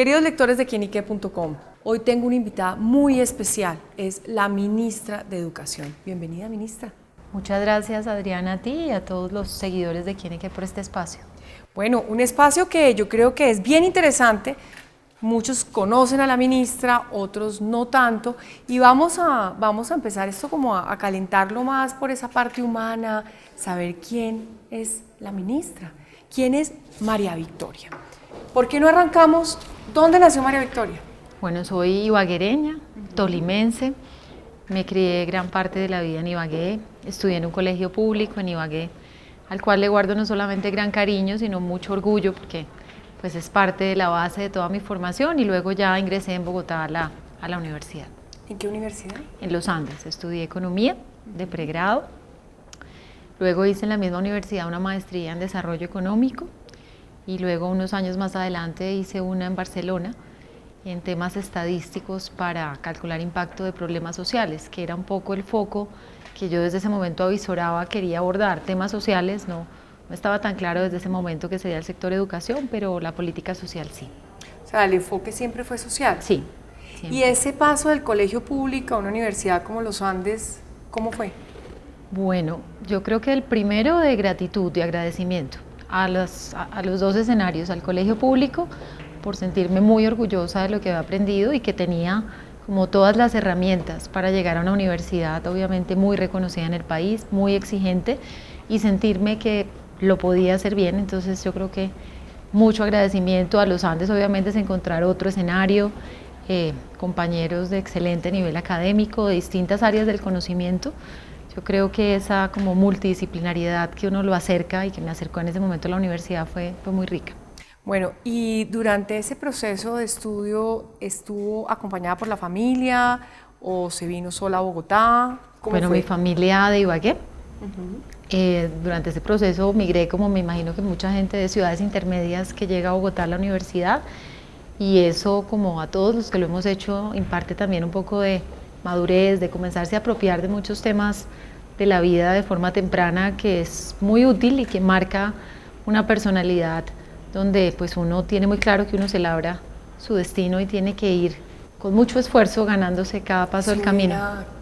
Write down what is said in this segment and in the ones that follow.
Queridos lectores de quienique.com, hoy tengo una invitada muy especial, es la ministra de Educación. Bienvenida, ministra. Muchas gracias, Adriana, a ti y a todos los seguidores de Quienique por este espacio. Bueno, un espacio que yo creo que es bien interesante. Muchos conocen a la ministra, otros no tanto, y vamos a empezar esto como a calentarlo más por esa parte humana, saber quién es la ministra, quién es María Victoria. ¿Por qué no arrancamos? ¿Dónde nació María Victoria? Bueno, soy ibaguereña, tolimense, me crié gran parte de la vida en Ibagué, estudié en un colegio público en Ibagué, al cual le guardo no solamente gran cariño, sino mucho orgullo, porque pues es parte de la base de toda mi formación, y luego ya ingresé en Bogotá a la universidad. ¿En qué universidad? En los Andes, estudié economía de pregrado, luego hice en la misma universidad una maestría en desarrollo económico, y luego unos años más adelante hice una en Barcelona en temas estadísticos para calcular impacto de problemas sociales, que era un poco el foco que yo desde ese momento avisoraba, quería abordar temas sociales, no estaba tan claro desde ese momento que sería el sector educación, pero la política social sí. O sea, el enfoque siempre fue social. Sí. Siempre. ¿Y ese paso del colegio público a una universidad como los Andes, cómo fue? Bueno, yo creo que el primero de gratitud, de agradecimiento a los dos escenarios, al colegio público, por sentirme muy orgullosa de lo que había aprendido y que tenía como todas las herramientas para llegar a una universidad obviamente muy reconocida en el país, muy exigente, y sentirme que lo podía hacer bien. Entonces yo creo que mucho agradecimiento a los Andes, obviamente es encontrar otro escenario, compañeros de excelente nivel académico, de distintas áreas del conocimiento. Yo creo que esa como multidisciplinariedad que uno lo acerca y que me acercó en ese momento a la universidad fue muy rica. Bueno, y durante ese proceso de estudio, ¿estuvo acompañada por la familia o se vino sola a Bogotá? Bueno, mi familia de Ibagué. Durante ese proceso migré, como me imagino que mucha gente, de ciudades intermedias que llega a Bogotá a la universidad, y eso, como a todos los que lo hemos hecho, imparte también un poco de madurez, de comenzarse a apropiar de muchos temas de la vida de forma temprana, que es muy útil y que marca una personalidad donde pues uno tiene muy claro que uno se labra su destino y tiene que ir con mucho esfuerzo ganándose cada paso del camino.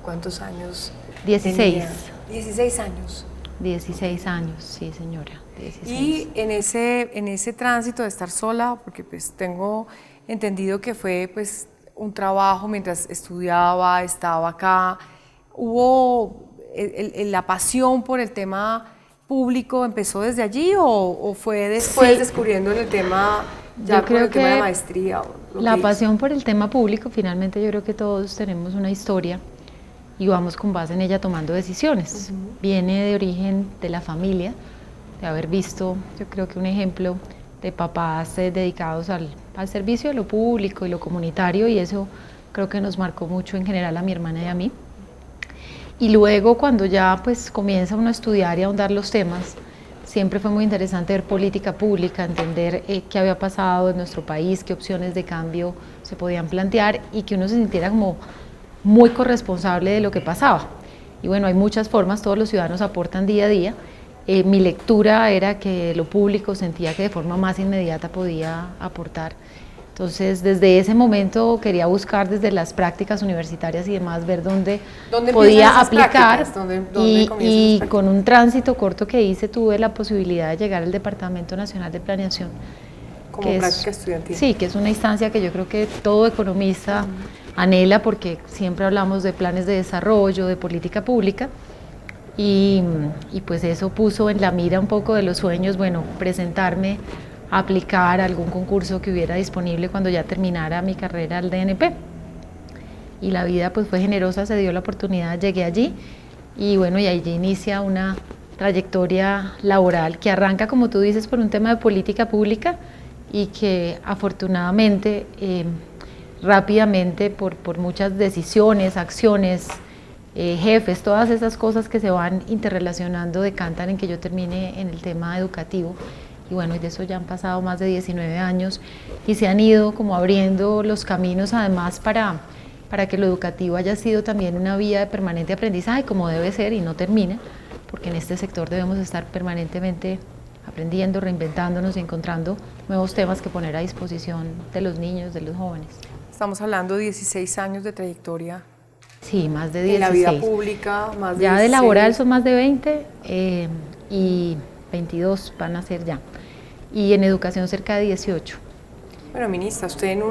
¿Cuántos años? 16. Tenía? 16 años. 16 años, sí señora, 16. Y en ese tránsito de estar sola, porque pues tengo entendido que fue pues un trabajo mientras estudiaba, estaba acá, ¿hubo la pasión por el tema público empezó desde allí o fue después descubriendo el tema ya con el tema de la maestría? La pasión por el tema público, finalmente yo creo que todos tenemos una historia y vamos con base en ella tomando decisiones. Viene de origen de la familia, de haber visto, yo creo que un ejemplo de papás dedicados al servicio de lo público y lo comunitario, y eso creo que nos marcó mucho en general a mi hermana y a mí. Y luego cuando ya pues comienza uno a estudiar y a ahondar los temas, siempre fue muy interesante ver política pública, entender qué había pasado en nuestro país, qué opciones de cambio se podían plantear y que uno se sintiera como muy corresponsable de lo que pasaba. Y bueno, hay muchas formas, todos los ciudadanos aportan día a día. Mi lectura era que lo público sentía que de forma más inmediata podía aportar. Entonces, desde ese momento quería buscar desde las prácticas universitarias y demás, ver dónde podía aplicar. Y con un tránsito corto que hice, tuve la posibilidad de llegar al Departamento Nacional de Planeación. Como práctica estudiantil. Sí, que es una instancia que yo creo que todo economista anhela, porque siempre hablamos de planes de desarrollo, de política pública, y pues eso puso en la mira un poco de los sueños, bueno, presentarme a aplicar a algún concurso que hubiera disponible cuando ya terminara mi carrera al DNP. Y la vida pues fue generosa, se dio la oportunidad, llegué allí, y bueno, y allí inicia una trayectoria laboral que arranca, como tú dices, por un tema de política pública y que afortunadamente rápidamente por muchas decisiones, acciones, jefes, todas esas cosas que se van interrelacionando decantan en que yo termine en el tema educativo. Y bueno, y de eso ya han pasado más de 19 años y se han ido como abriendo los caminos, además para que lo educativo haya sido también una vía de permanente aprendizaje, como debe ser, y no termina, porque en este sector debemos estar permanentemente aprendiendo, reinventándonos y encontrando nuevos temas que poner a disposición de los niños, de los jóvenes. Estamos hablando de 16 años de trayectoria. Sí, más de 16. En la vida pública, más de ya 16. De laboral son más de 20 y 22 van a ser ya. Y en educación cerca de 18. Bueno, ministra, usted en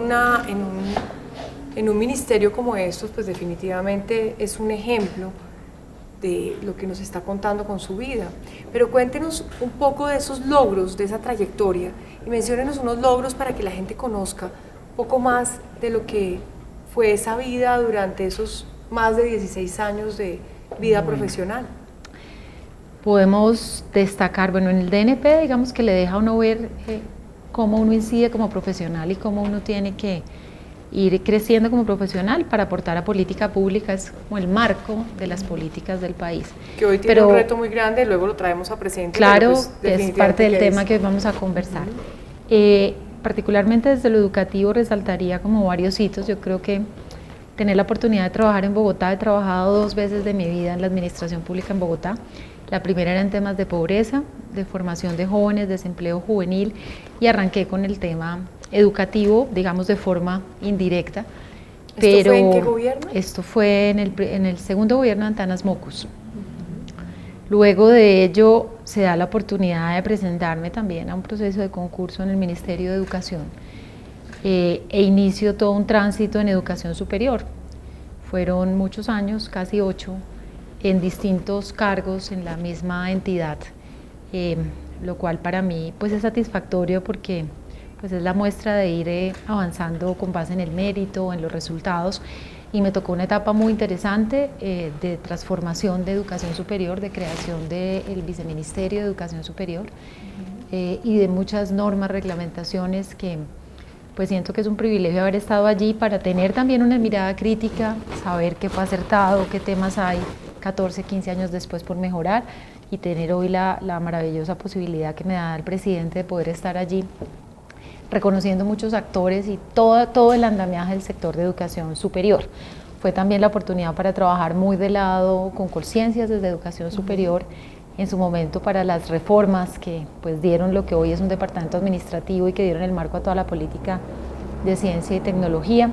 un ministerio como estos, pues definitivamente es un ejemplo de lo que nos está contando con su vida. Pero cuéntenos un poco de esos logros, de esa trayectoria, y menciónenos unos logros para que la gente conozca un poco más de lo que fue esa vida durante esos más de 16 años de vida profesional. Podemos destacar, bueno, en el DNP digamos que le deja a uno ver cómo uno incide como profesional y cómo uno tiene que ir creciendo como profesional para aportar a política pública, es como el marco de las políticas del país. Que hoy tiene un reto muy grande, luego lo traemos a presente. Claro, pues, es parte del tema que hoy vamos a conversar. Particularmente desde lo educativo resaltaría como varios hitos. Yo creo que tener la oportunidad de trabajar en Bogotá, he trabajado 2 veces de mi vida en la administración pública en Bogotá. La primera era en temas de pobreza, de formación de jóvenes, desempleo juvenil, y arranqué con el tema educativo, digamos de forma indirecta. ¿Esto fue en qué gobierno? Esto fue en el segundo gobierno de Antanas Mocus. Luego de ello se da la oportunidad de presentarme también a un proceso de concurso en el Ministerio de Educación e inicio todo un tránsito en educación superior. Fueron muchos años, casi 8, en distintos cargos en la misma entidad, lo cual para mí pues es satisfactorio porque pues es la muestra de ir avanzando con base en el mérito, en los resultados, y me tocó una etapa muy interesante de transformación de educación superior, de creación del Viceministerio de Educación Superior y de muchas normas, reglamentaciones que pues siento que es un privilegio haber estado allí para tener también una mirada crítica, saber qué fue acertado, qué temas hay 14, 15 años después por mejorar, y tener hoy la maravillosa posibilidad que me da el presidente de poder estar allí reconociendo muchos actores y todo el andamiaje del sector de educación superior. Fue también la oportunidad para trabajar muy de lado con Colciencias desde educación superior en su momento para las reformas que pues dieron lo que hoy es un departamento administrativo y que dieron el marco a toda la política de ciencia y tecnología.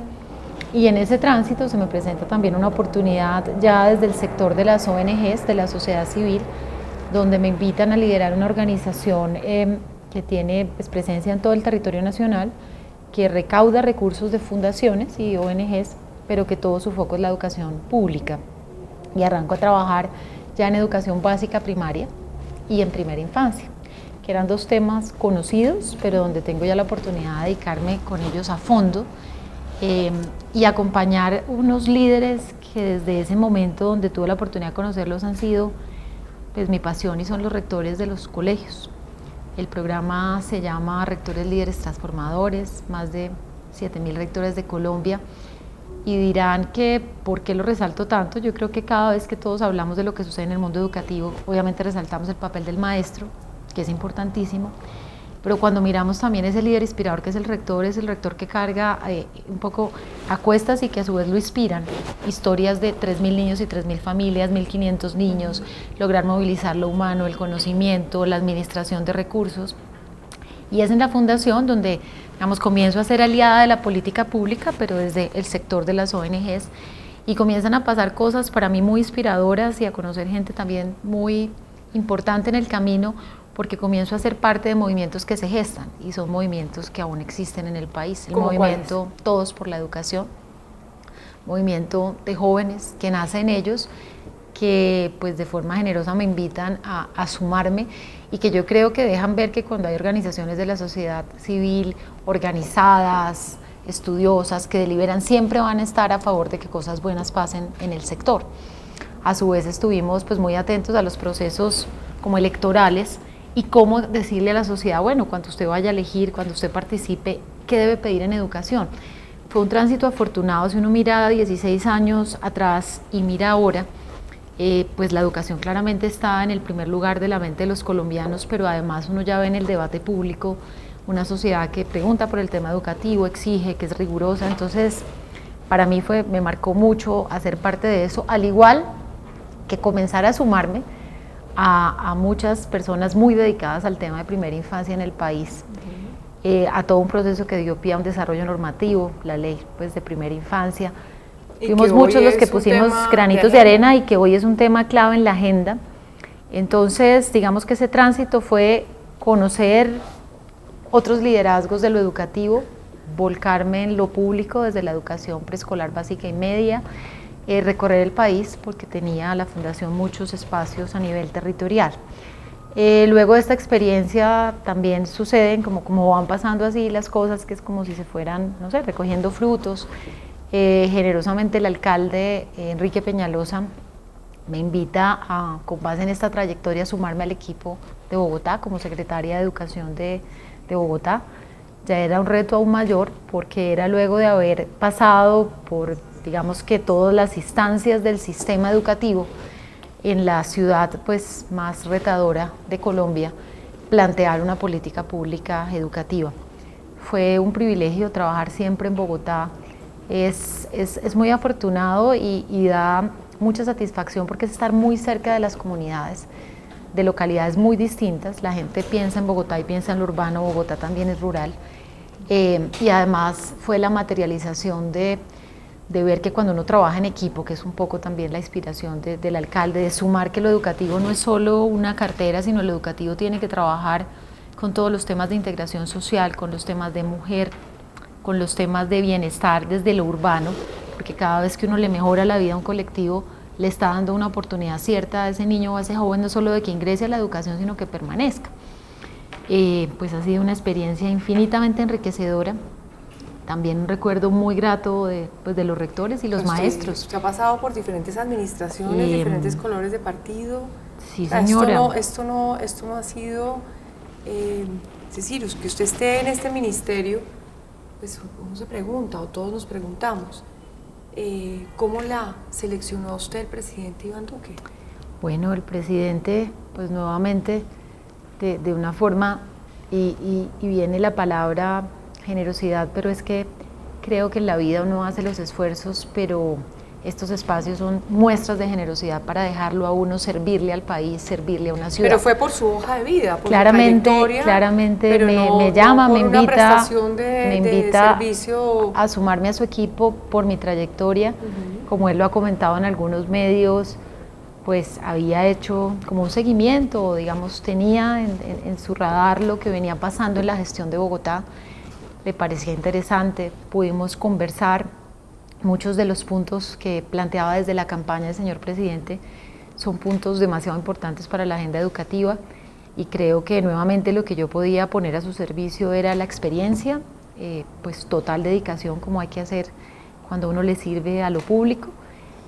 Y en ese tránsito se me presenta también una oportunidad ya desde el sector de las ONGs, de la sociedad civil, donde me invitan a liderar una organización que tiene pues, presencia en todo el territorio nacional, que recauda recursos de fundaciones y ONGs, pero que todo su foco es la educación pública. Y arranco a trabajar ya en educación básica primaria y en primera infancia, que eran 2 temas conocidos, pero donde tengo ya la oportunidad de dedicarme con ellos a fondo y acompañar unos líderes que desde ese momento donde tuve la oportunidad de conocerlos han sido pues, mi pasión, y son los rectores de los colegios. El programa se llama Rectores Líderes Transformadores, más de 7.000 rectores de Colombia, y dirán que ¿por qué lo resalto tanto? Yo creo que cada vez que todos hablamos de lo que sucede en el mundo educativo, obviamente resaltamos el papel del maestro, que es importantísimo, pero cuando miramos también ese líder inspirador que es el rector que carga un poco a cuestas y que a su vez lo inspiran, historias de 3.000 niños y 3.000 familias, 1.500 niños, lograr movilizar lo humano, el conocimiento, la administración de recursos. Y es en la fundación donde, digamos, comienzo a ser aliada de la política pública, pero desde el sector de las ONGs, y comienzan a pasar cosas para mí muy inspiradoras y a conocer gente también muy importante en el camino, porque comienzo a ser parte de movimientos que se gestan, y son movimientos que aún existen en el país. El movimiento Todos por la Educación, movimiento de jóvenes que nace en ellos, que pues de forma generosa me invitan a sumarme, y que yo creo que dejan ver que cuando hay organizaciones de la sociedad civil organizadas, estudiosas, que deliberan, siempre van a estar a favor de que cosas buenas pasen en el sector. A su vez estuvimos pues muy atentos a los procesos como electorales y cómo decirle a la sociedad, bueno, cuando usted vaya a elegir, cuando usted participe, ¿qué debe pedir en educación? Fue un tránsito afortunado. Si uno mira 16 años atrás y mira ahora, pues la educación claramente está en el primer lugar de la mente de los colombianos, pero además uno ya ve en el debate público una sociedad que pregunta por el tema educativo, exige, que es rigurosa. Entonces para mí me marcó mucho hacer parte de eso, al igual que comenzar a sumarme a muchas personas muy dedicadas al tema de primera infancia en el país, a todo un proceso que dio pie a un desarrollo normativo, la ley pues, de primera infancia. Fuimos muchos los que pusimos granitos de arena y que hoy es un tema clave en la agenda. Entonces, digamos que ese tránsito fue conocer otros liderazgos de lo educativo, volcarme en lo público desde la educación preescolar básica y media, recorrer el país porque tenía la fundación muchos espacios a nivel territorial. Luego de esta experiencia también suceden como van pasando así las cosas, que es como si se fueran, no sé, recogiendo frutos. Generosamente el alcalde Enrique Peñalosa me invita con base en esta trayectoria a sumarme al equipo de Bogotá como secretaria de Educación de Bogotá. Ya era un reto aún mayor porque era luego de haber pasado por, digamos que todas las instancias del sistema educativo en la ciudad pues, más retadora de Colombia, plantear una política pública educativa. Fue un privilegio trabajar siempre en Bogotá, es muy afortunado y da mucha satisfacción porque es estar muy cerca de las comunidades, de localidades muy distintas. La gente piensa en Bogotá y piensa en lo urbano, Bogotá también es rural, y además fue la materialización de ver que cuando uno trabaja en equipo, que es un poco también la inspiración del alcalde, de sumar que lo educativo no es solo una cartera, sino lo educativo tiene que trabajar con todos los temas de integración social, con los temas de mujer, con los temas de bienestar desde lo urbano, porque cada vez que uno le mejora la vida a un colectivo, le está dando una oportunidad cierta a ese niño o a ese joven, no solo de que ingrese a la educación, sino que permanezca. Pues ha sido una experiencia infinitamente enriquecedora. También un recuerdo muy grato de los rectores y los maestros. Usted ha pasado por diferentes administraciones, diferentes colores de partido. Sí, señora. Esto no ha sido, es decir, que usted esté en este ministerio, pues uno se pregunta, o todos nos preguntamos, ¿cómo la seleccionó a usted el presidente Iván Duque? Bueno, el presidente, pues nuevamente, de una forma, y viene la palabra generosidad, pero es que creo que en la vida uno hace los esfuerzos, pero estos espacios son muestras de generosidad para dejarlo a uno servirle al país, servirle a una ciudad. Pero fue por su hoja de vida, por claramente, su trayectoria. Claramente me llama, me invita a sumarme a su equipo por mi trayectoria. Como él lo ha comentado en algunos medios, pues había hecho como un seguimiento, digamos, tenía en su radar lo que venía pasando en la gestión de Bogotá. Le parecía interesante, pudimos conversar. Muchos de los puntos que planteaba desde la campaña del señor presidente son puntos demasiado importantes para la agenda educativa y creo que nuevamente lo que yo podía poner a su servicio era la experiencia, pues total dedicación como hay que hacer cuando uno le sirve a lo público,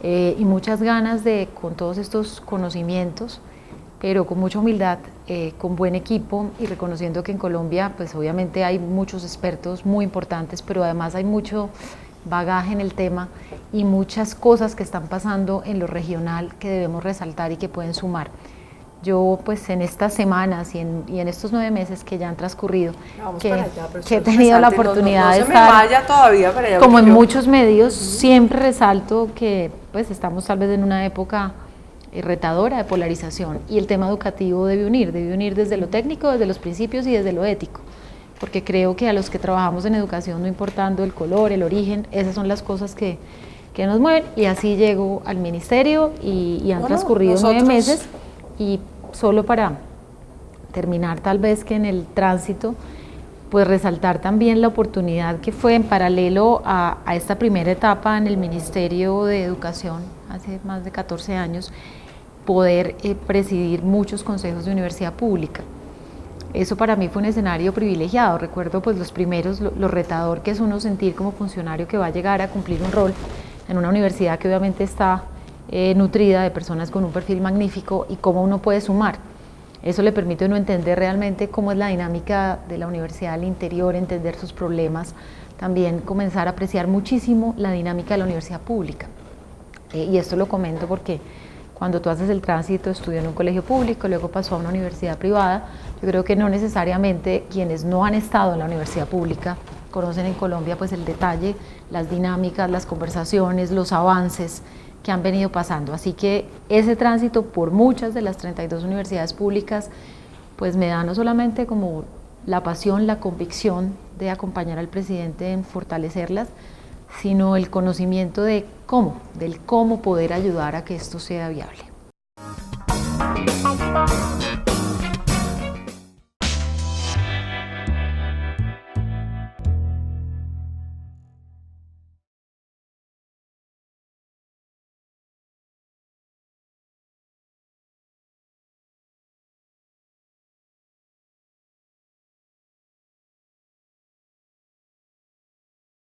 y muchas ganas de, con todos estos conocimientos, pero con mucha humildad, con buen equipo y reconociendo que en Colombia pues obviamente hay muchos expertos muy importantes, pero además hay mucho bagaje en el tema y muchas cosas que están pasando en lo regional que debemos resaltar y que pueden sumar. Yo pues en estas semanas y en estos 9 meses que ya han transcurrido, que he tenido la oportunidad de estar, como en muchos medios, siempre resalto que pues estamos tal vez en una época retadora de polarización y el tema educativo debe unir desde lo técnico, desde los principios y desde lo ético, porque creo que a los que trabajamos en educación, no importando el color, el origen, esas son las cosas que nos mueven, y así llego al ministerio y han transcurrido 9 meses, y solo para terminar tal vez que en el tránsito, pues resaltar también la oportunidad que fue en paralelo a esta primera etapa en el Ministerio de Educación, hace más de 14 años, poder presidir muchos consejos de universidad pública. Eso para mí fue un escenario privilegiado. Recuerdo pues los primeros, lo retador que es uno sentir como funcionario que va a llegar a cumplir un rol en una universidad que obviamente está nutrida de personas con un perfil magnífico, y cómo uno puede sumar. Eso le permite a uno entender realmente cómo es la dinámica de la universidad al interior, entender sus problemas, también comenzar a apreciar muchísimo la dinámica de la universidad pública. Y esto lo comento porque cuando tú haces el tránsito, estudió en un colegio público, luego pasó a una universidad privada, yo creo que no necesariamente quienes no han estado en la universidad pública conocen en Colombia pues el detalle, las dinámicas, las conversaciones, los avances que han venido pasando. Así que ese tránsito por muchas de las 32 universidades públicas, pues me da no solamente como la pasión, la convicción de acompañar al presidente en fortalecerlas, sino el conocimiento de del cómo poder ayudar a que esto sea viable.